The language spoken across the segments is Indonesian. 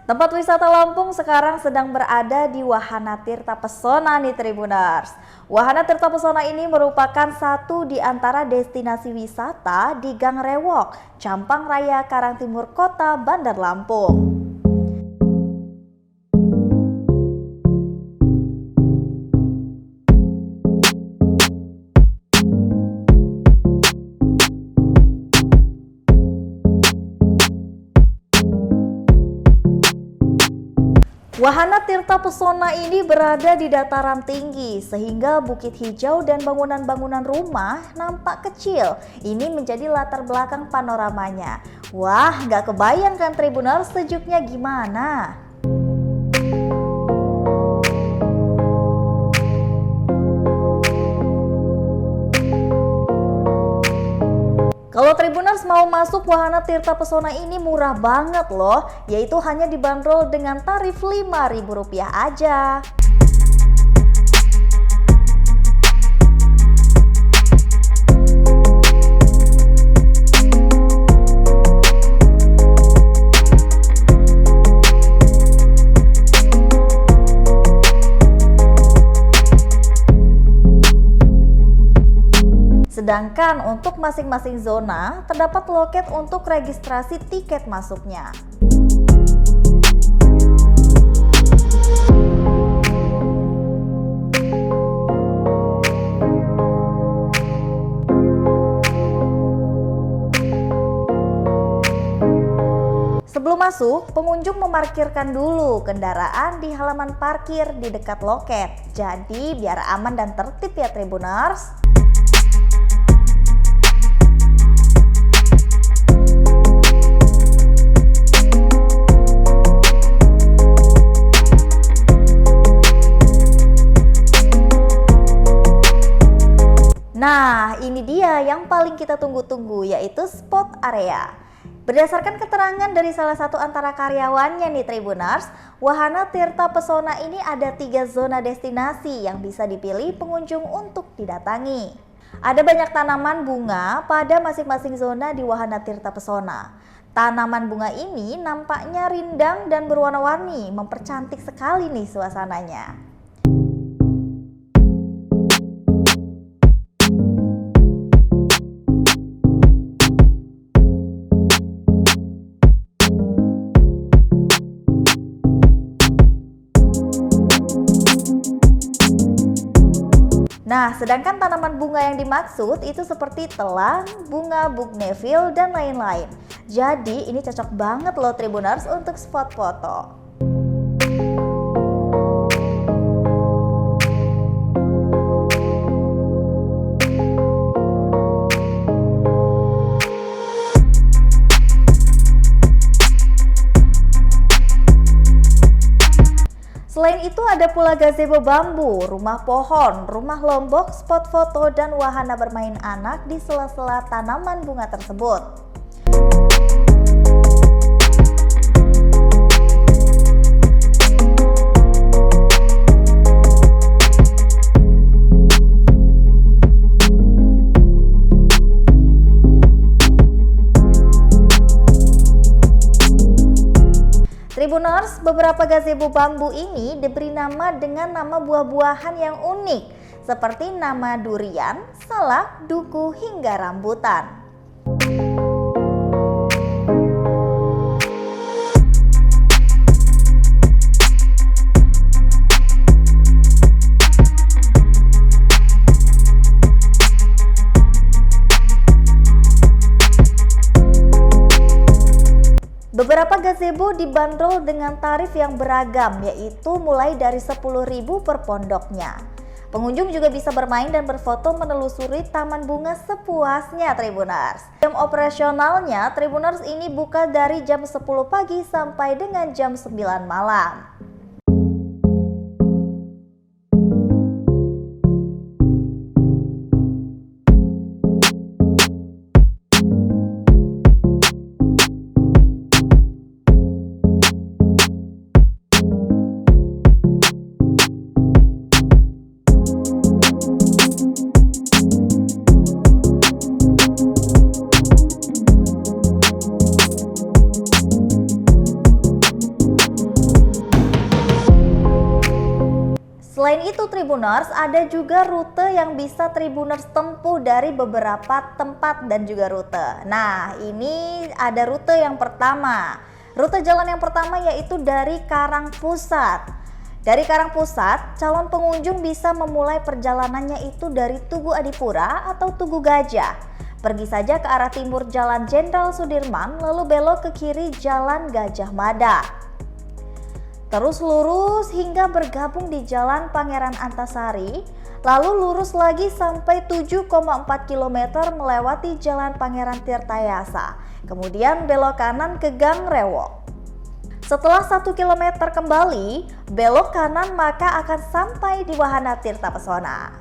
Tempat wisata Lampung sekarang sedang berada di Wahana Tirta Pesona nih Tribuners. Wahana Tirta Pesona ini merupakan satu di antara destinasi wisata di Gang Rewok, Campang Raya, Karangtimur Kota, Bandar Lampung. Wahana Tirta Pesona ini berada di dataran tinggi sehingga bukit hijau dan bangunan-bangunan rumah nampak kecil. Ini menjadi latar belakang panoramanya. Wah, gak kebayang kan Tribuners sejuknya gimana? Kalau Tribuners mau masuk Wahana Tirta Pesona ini murah banget loh, yaitu hanya dibanderol dengan tarif Rp5.000 aja. Sedangkan untuk masing-masing zona terdapat loket untuk registrasi tiket masuknya. Sebelum masuk, pengunjung memarkirkan dulu kendaraan di halaman parkir di dekat loket. Jadi biar aman dan tertib ya Tribuners. Nah, ini dia yang paling kita tunggu-tunggu, yaitu spot area. Berdasarkan keterangan dari salah satu antara karyawannya nih Tribuners, Wahana Tirta Pesona ini ada 3 zona destinasi yang bisa dipilih pengunjung untuk didatangi. Ada banyak tanaman bunga pada masing-masing zona di Wahana Tirta Pesona. Tanaman bunga ini nampaknya rindang dan berwarna-warni, mempercantik sekali nih suasananya. Nah, sedangkan tanaman bunga yang dimaksud itu seperti telang, bunga bougainville, dan lain-lain. Jadi ini cocok banget loh Tribuners untuk spot foto. Selain itu ada pula gazebo bambu, rumah pohon, rumah lombok, spot foto, dan wahana bermain anak di sela-sela tanaman bunga tersebut. Tribuners, beberapa gazebo bambu ini diberi nama dengan nama buah-buahan yang unik, seperti nama durian, salak, duku, hingga rambutan. Beberapa gazebo dibanderol dengan tarif yang beragam, yaitu mulai dari Rp10.000 per pondoknya. Pengunjung juga bisa bermain dan berfoto menelusuri taman bunga sepuasnya Tribuners. Jam operasionalnya Tribuners ini buka dari jam 10 pagi sampai dengan jam 9 malam. Selain itu Tribuners, ada juga rute yang bisa Tribuners tempuh dari beberapa tempat dan juga rute. Nah, ini ada rute yang pertama. Rute jalan yang pertama yaitu dari Karangpusat. Dari Karangpusat, calon pengunjung bisa memulai perjalanannya itu dari Tugu Adipura atau Tugu Gajah. Pergi saja ke arah timur Jalan Jenderal Sudirman, lalu belok ke kiri Jalan Gajah Mada. Terus lurus hingga bergabung di Jalan Pangeran Antasari, lalu lurus lagi sampai 7,4 km melewati Jalan Pangeran Tirtayasa, kemudian belok kanan ke Gang Rewok. Setelah 1 km kembali, belok kanan maka akan sampai di Wahana Tirta Pesona.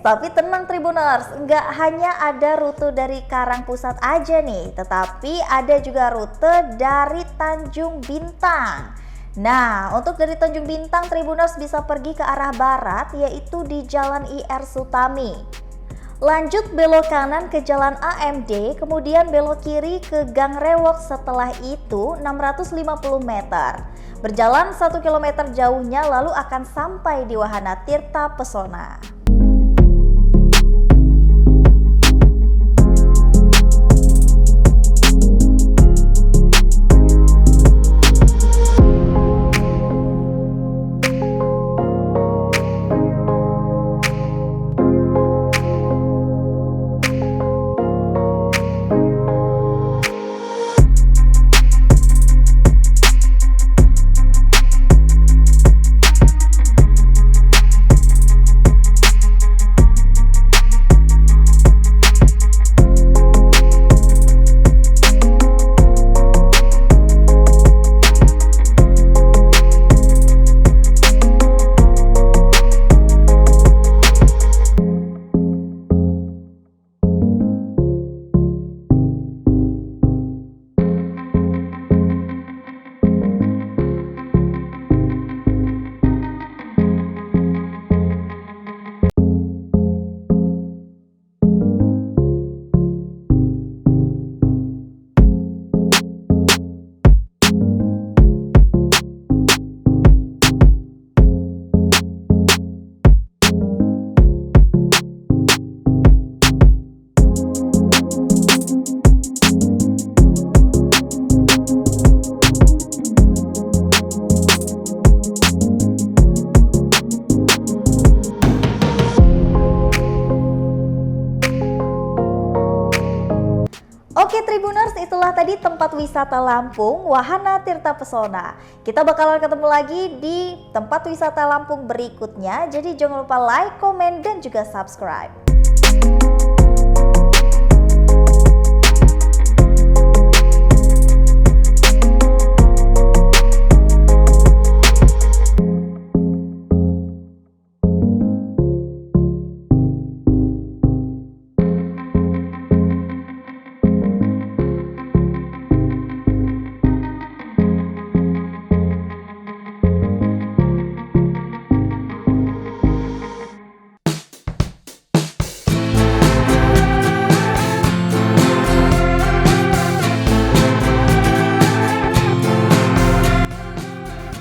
Tapi tenang Tribuners, nggak hanya ada rute dari Karangpusat aja nih, tetapi ada juga rute dari Tanjung Bintang. Nah, untuk dari Tanjung Bintang Tribuners bisa pergi ke arah barat, yaitu di Jalan IR Sutami. Lanjut belok kanan ke Jalan AMD, kemudian belok kiri ke Gang Rewok, setelah itu 650 meter. Berjalan 1 km jauhnya lalu akan sampai di Wahana Tirta Pesona. Oke Tribuners, itulah tadi tempat wisata Lampung, Wahana Tirta Pesona. Kita bakalan ketemu lagi di tempat wisata Lampung berikutnya. Jadi jangan lupa like, komen, dan juga subscribe.